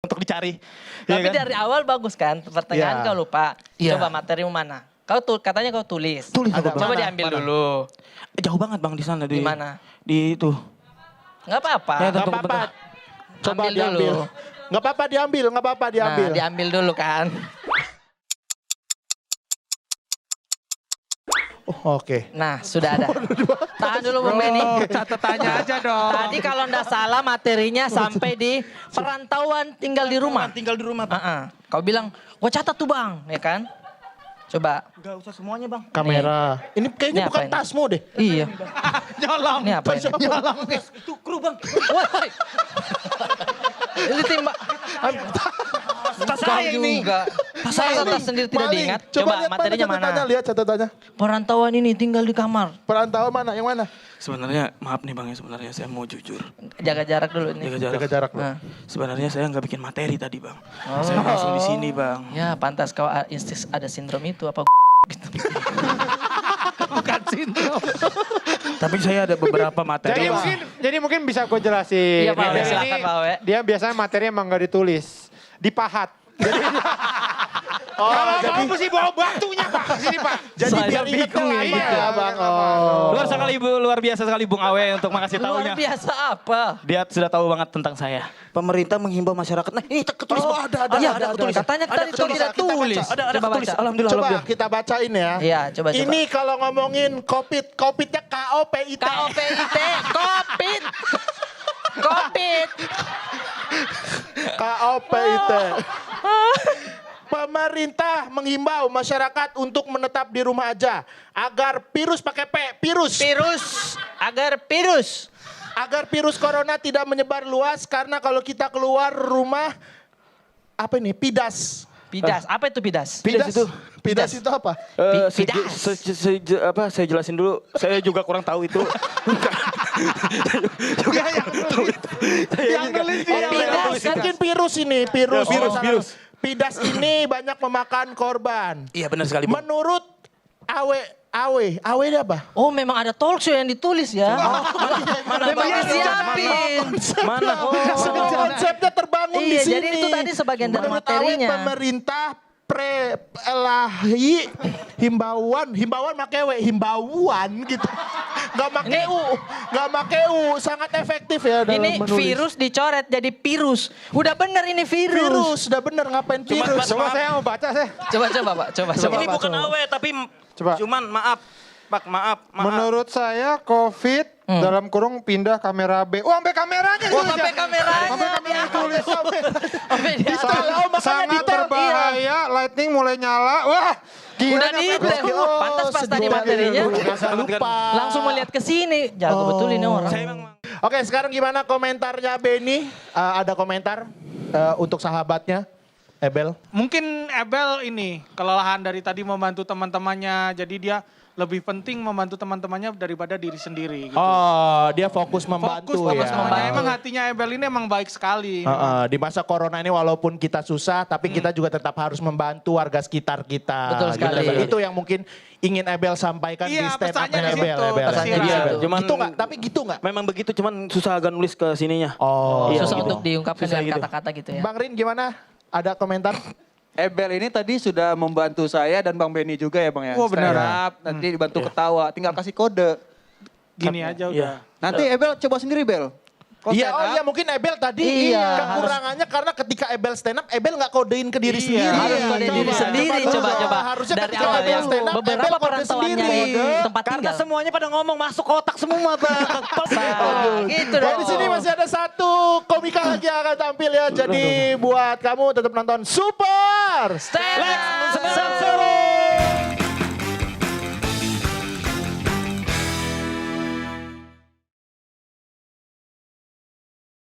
untuk dicari. Tapi Iya kan? dari awal bagus kan, pertanyaan Iya. kau lupa. Iya. Coba materi mana? Katanya kau tulis. Tulis Ada. apa, Coba Bang? diambil Mana? dulu. Jauh banget Bang di sana Di mana? Di itu. Nggak apa-apa. Ya, Nggak Tunggu apa-apa. bentar. Coba Ambil diambil. dulu. Nggak apa-apa diambil, nggak apa-apa diambil. Nah, diambil dulu kan. Oh, oke. Nah, sudah ada. Tahan dulu Bung Benny. Catatannya aja dong. Tadi kalau ndak salah materinya sampai di perantauan tinggal di rumah. Tinggal di rumah Bang. Kau bilang, gua catat tuh Bang, ya kan? Coba. Gak usah semuanya Bang. Kamera. Ini kayaknya Ini bukan apa ini? tasmu deh. Iya. Nyolong. Ini apa ini? Nyolong. Itu kru Bang. Woi. Ini timba. Tas Kau saya ini. juga. Saya tas sendiri tidak Maling. diingat. Coba Coba lihat materinya mana? catatannya, lihat catatannya. Perantauan ini tinggal di kamar. Perantauan mana? Yang mana? Sebenarnya maaf nih Bang ya, sebenarnya saya mau jujur. Jaga jarak dulu ini. Jaga jarak. Jaga jarak loh. Nah. Sebenarnya saya nggak bikin materi tadi Bang. Saya langsung di sini Bang. Ya, pantas kau ada sindrom itu apa gitu. Bukan sindrom. Tapi saya ada beberapa materi. Jadi mungkin bisa gue jelasin. Iya, Pak Awe, Ini silakan, Pak Awe. Dia biasanya materi emang gak ditulis, dipahat. Kalau mau mesti bawa batunya Pak. Sini Pak. Jadi Saya biar ingat bingung lah ini. ya Bang. Oh. Luar biasa sekali Bung Awe untuk makasih Luar taunya. biasa apa? Dia sudah tahu banget tentang saya. Pemerintah menghimbau masyarakat. Nah, ini ketulis. Oh, Bang. ada, Iya, ada, ketulis. ada. Katanya Ada tadi ketulis. tidak Kita baca. tulis. Ada Coba ketulis. baca. Alhamdulillah. Coba alhamdulillah. kita bacain ya. Iya, coba. Ini kalau ngomongin COVID-nya KOPIT. KOPIT, COVID. COVID. KOPIT. Pemerintah menghimbau masyarakat untuk menetap di rumah aja agar virus pakai P, virus. Agar virus. Agar virus corona tidak menyebar luas karena kalau kita keluar rumah apa ini? Pidas. Pidas. Apa itu pidas? Pidas itu apa? Pidas. Saya jelasin dulu. Saya juga kurang tahu itu. Yang nulis dia. Pidas. Mungkin virus ini, virus. Ya, virus. Pidas ini banyak memakan korban. Iya benar sekali Bang. Menurut Awe ini apa? Oh, memang ada talk show yang ditulis ya. Memang disiapin. Mana? Semua konsepnya terbangun di Iya, sini. jadi itu tadi sebagian dari Menurut materinya. Awe, pemerintah himbauan himbauan gitu. Gak make U, sangat efektif ya dalam Ini menulis. virus dicoret jadi virus. Udah bener ini virus. Udah bener ngapain virus? Coba saya mau baca saya. Coba Pak. Coba. Ini bukan Awe tapi Coba. cuman maaf. Pak, maaf. Menurut saya COVID dalam kurung pindah kamera B. Oh, sampai kameranya Oh, ditulis sampai ya. kameranya. Sampai kamera ditulis. Sampai dia- makanya Sangat detail. berbahaya, lightning mulai nyala. Wah, gila. Udah detail. Pantas pas tadi materinya. Jangan lupa. Langsung melihat ke sini. Jago betul ini orang. Saya emang Oke, sekarang gimana komentarnya Benny? Ada komentar untuk sahabatnya, Ebel? Mungkin Ebel ini kelelahan dari tadi membantu teman-temannya. Jadi dia lebih penting membantu teman-temannya daripada diri sendiri. Gitu. Oh, dia fokus membantu Fokus ya. membantu. Emang hatinya Ebel ini emang baik sekali. Di masa corona ini walaupun kita susah, tapi kita juga tetap harus membantu warga sekitar kita. Betul sekali. Gitu. Itu yang mungkin ingin Ebel sampaikan di Iya, stand pesannya up-nya di Ebel. situ, pesannya di situ. Cuman Gitu nggak? Tapi gitu nggak? memang begitu cuman susah agak nulis ke sininya. Oh, Iya, Susah gitu. untuk diungkapkan Susah dengan gitu. kata-kata gitu ya. Bang Rin gimana? Ada komentar? Ebel ini tadi sudah membantu saya dan Bang Benny juga ya Bang ya. Oh, benar. Stand up, nanti dibantu ketawa, tinggal kasih kode. Gini aja Iya. udah. Nanti Ebel coba sendiri Bel. Kau Iya, stand oh up, iya mungkin Ebel tadi Iya, kekurangannya karena ketika Ebel stand up, Ebel nggak kodein ke diri sendiri. Harus kode Coba, diri sendiri. Coba. Harusnya Dari ketika awal Ebel ya. stand up, Ebel Beberapa kode perantauannya sendiri. di tempat Karena tinggal. semuanya pada ngomong masuk kotak semua Bang. Gitu Nah, dong. di sini masih ada satu komika lagi yang akan tampil ya. Jadi buat kamu tetap nonton Super Stand up. Seru.